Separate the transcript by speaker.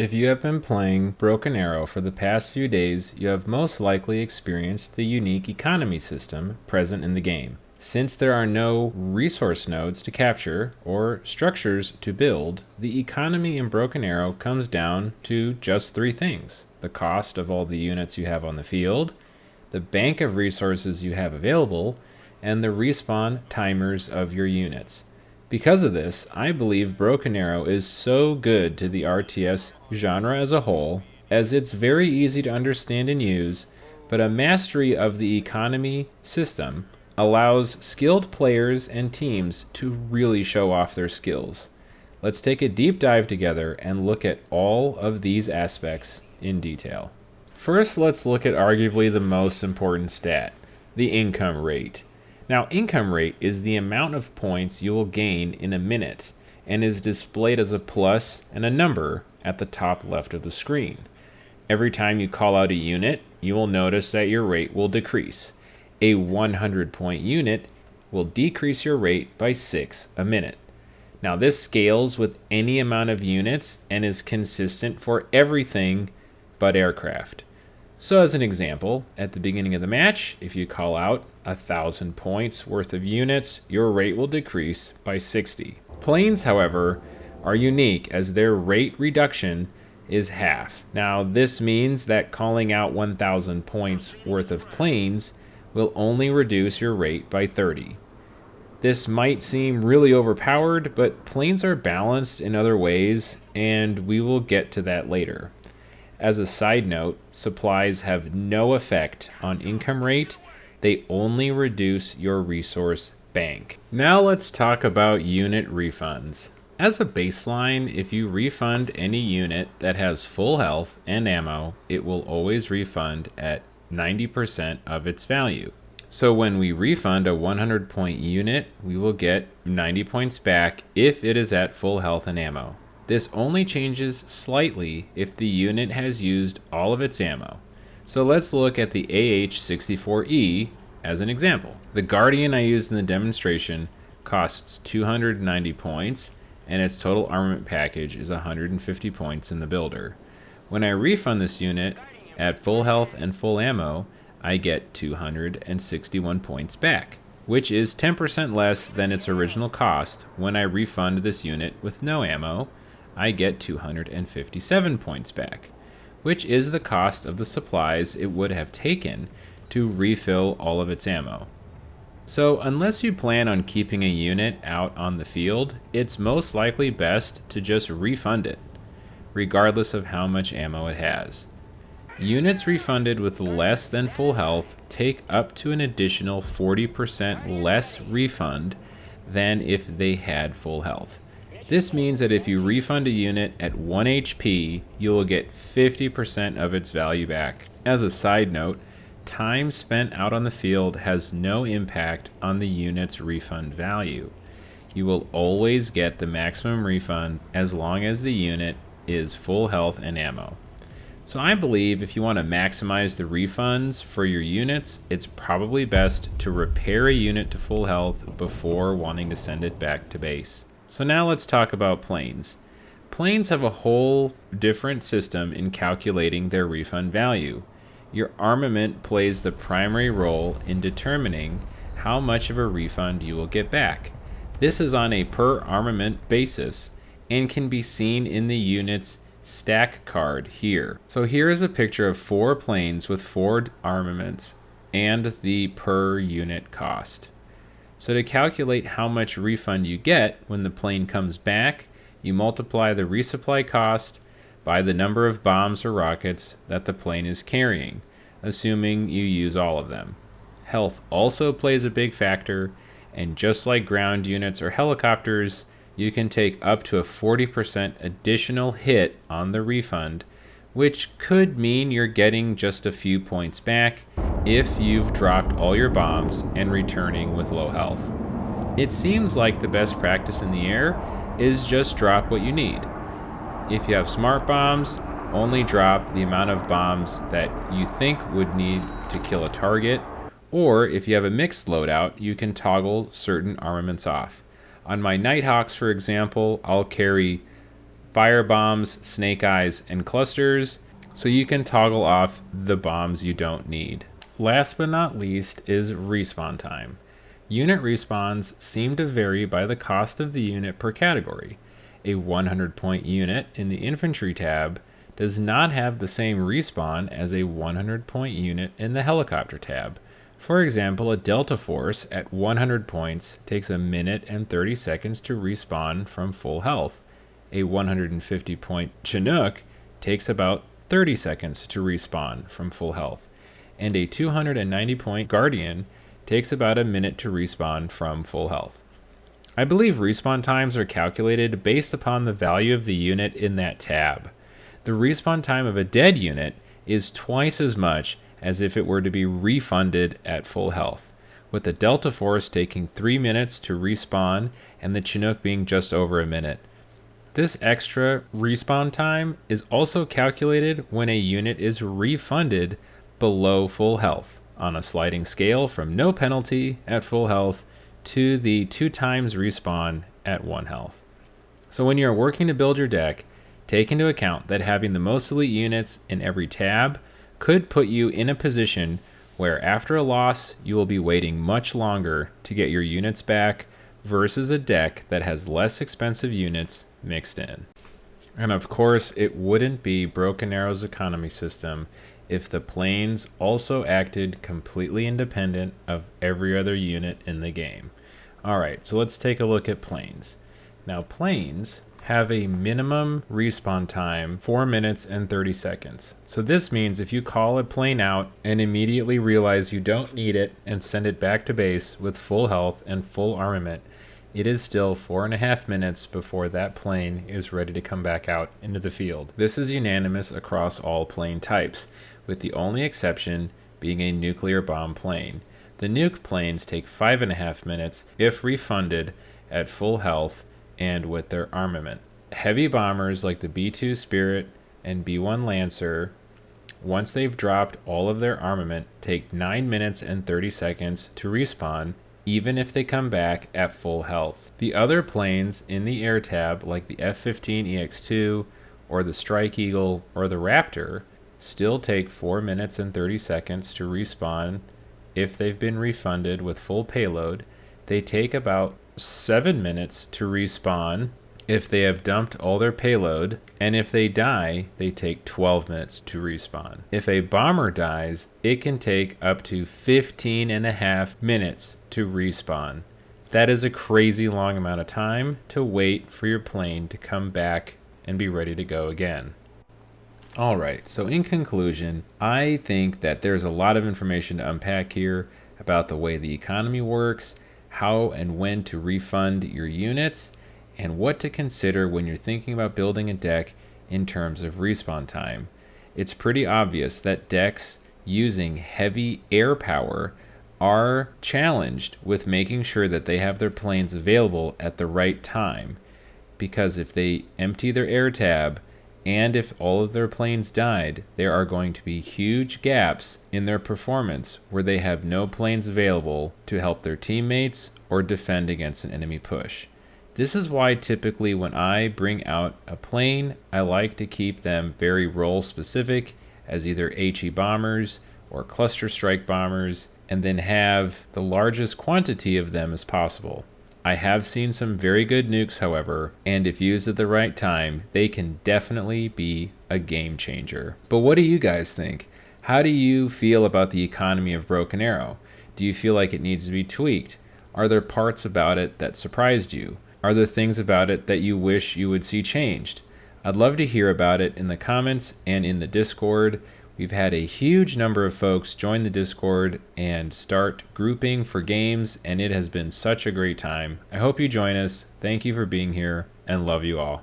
Speaker 1: If you have been playing Broken Arrow for the past few days, you have most likely experienced the unique economy system present in the game. Since there are no resource nodes to capture or structures to build, the economy in Broken Arrow comes down to just three things: the cost of all the units you have on the field, the bank of resources you have available, and the respawn timers of your units. Because of this, I believe Broken Arrow is so good to the RTS genre as a whole, as it's very easy to understand and use, but a mastery of the economy system allows skilled players and teams to really show off their skills. Let's take a deep dive together and look at all of these aspects in detail. First, let's look at arguably the most important stat, the income rate. Now, income rate is the amount of points you will gain in a minute and is displayed as a plus and a number at the top left of the screen. Every time you call out a unit, you will notice that your rate will decrease. A 100-point unit will decrease your rate by 6 a minute. Now, this scales with any amount of units and is consistent for everything but aircraft. So as an example, at the beginning of the match, if you call out 1,000 points worth of units, your rate will decrease by 60. Planes, however, are unique as their rate reduction is half. Now, this means that calling out 1,000 points worth of planes will only reduce your rate by 30. This might seem really overpowered, but planes are balanced in other ways, and we will get to that later. As a side note, supplies have no effect on income rate. They only reduce your resource bank. Now let's talk about unit refunds. As a baseline, if you refund any unit that has full health and ammo, it will always refund at 90% of its value. So when we refund a 100-point unit, we will get 90 points back if it is at full health and ammo. This only changes slightly if the unit has used all of its ammo. So let's look at the AH-64E as an example. The Guardian I used in the demonstration costs 290 points, and its total armament package is 150 points in the builder. When I refund this unit at full health and full ammo, I get 261 points back, which is 10% less than its original cost. When I refund this unit with no ammo, I get 257 points back, which is the cost of the supplies it would have taken to refill all of its ammo. So unless you plan on keeping a unit out on the field, it's most likely best to just refund it, regardless of how much ammo it has. Units refunded with less than full health take up to an additional 40% less refund than if they had full health. This means that if you refund a unit at 1 HP, you will get 50% of its value back. As a side note, time spent out on the field has no impact on the unit's refund value. You will always get the maximum refund as long as the unit is full health and ammo. So I believe if you want to maximize the refunds for your units, it's probably best to repair a unit to full health before wanting to send it back to base. So now let's talk about planes. Planes have a whole different system in calculating their refund value. Your armament plays the primary role in determining how much of a refund you will get back. This is on a per armament basis and can be seen in the unit's stack card here. So here is a picture of 4 planes with 4 armaments and the per unit cost. So to calculate how much refund you get when the plane comes back, you multiply the resupply cost by the number of bombs or rockets that the plane is carrying, assuming you use all of them. Health also plays a big factor, and just like ground units or helicopters, you can take up to a 40% additional hit on the refund, which could mean you're getting just a few points back if you've dropped all your bombs and returning with low health. It seems like the best practice in the air is just drop what you need. If you have smart bombs, only drop the amount of bombs that you think would need to kill a target, or if you have a mixed loadout, you can toggle certain armaments off. On my Nighthawks, for example, I'll carry fire bombs, snake eyes, and clusters, so you can toggle off the bombs you don't need. Last but not least is respawn time. Unit respawns seem to vary by the cost of the unit per category. A 100-point unit in the infantry tab does not have the same respawn as a 100-point unit in the helicopter tab. For example, a Delta Force at 100 points takes a minute and 30 seconds to respawn from full health. A 150-point Chinook takes about 30 seconds to respawn from full health. And a 290-point Guardian takes about a minute to respawn from full health. I believe respawn times are calculated based upon the value of the unit in that tab. The respawn time of a dead unit is twice as much as if it were to be refunded at full health, with the Delta Force taking 3 minutes to respawn and the Chinook being just over a minute. This extra respawn time is also calculated when a unit is refunded below full health on a sliding scale from no penalty at full health to the 2 times respawn at 1 health. So when you're working to build your deck, take into account that having the most elite units in every tab could put you in a position where after a loss, you will be waiting much longer to get your units back versus a deck that has less expensive units mixed in. And of course, it wouldn't be Broken Arrow's economy system if the planes also acted completely independent of every other unit in the game. Alright, so let's take a look at planes. Now planes have a minimum respawn time 4 minutes and 30 seconds. So this means if you call a plane out and immediately realize you don't need it and send it back to base with full health and full armament, it is still 4.5 minutes before that plane is ready to come back out into the field. This is unanimous across all plane types, with the only exception being a nuclear bomb plane. The nuke planes take 5.5 minutes if refunded at full health and with their armament. Heavy bombers like the B-2 Spirit and B-1 Lancer, once they've dropped all of their armament, take 9 minutes and 30 seconds to respawn, even if they come back at full health. The other planes in the air tab, like the F-15EX2 or the Strike Eagle or the Raptor, still take 4 minutes and 30 seconds to respawn if they've been refunded with full payload. They take about 7 minutes to respawn if they have dumped all their payload, and if they die, they take 12 minutes to respawn. If a bomber dies, it can take up to 15.5 minutes to respawn. That is a crazy long amount of time to wait for your plane to come back and be ready to go again. Alright, so in conclusion, I think that there's a lot of information to unpack here about the way the economy works, how and when to refund your units, and what to consider when you're thinking about building a deck in terms of respawn time. It's pretty obvious that decks using heavy air power are challenged with making sure that they have their planes available at the right time, because if they empty their air tab and if all of their planes died, there are going to be huge gaps in their performance where they have no planes available to help their teammates or defend against an enemy push. This is why typically when I bring out a plane, I like to keep them very role specific as either HE bombers or cluster strike bombers, and then have the largest quantity of them as possible. I have seen some very good nukes, however, and if used at the right time, they can definitely be a game changer. But what do you guys think? How do you feel about the economy of Broken Arrow? Do you feel like it needs to be tweaked? Are there parts about it that surprised you? Are there things about it that you wish you would see changed? I'd love to hear about it in the comments and in the Discord. We've had a huge number of folks join the Discord and start grouping for games, and it has been such a great time. I hope you join us. Thank you for being here, and love you all.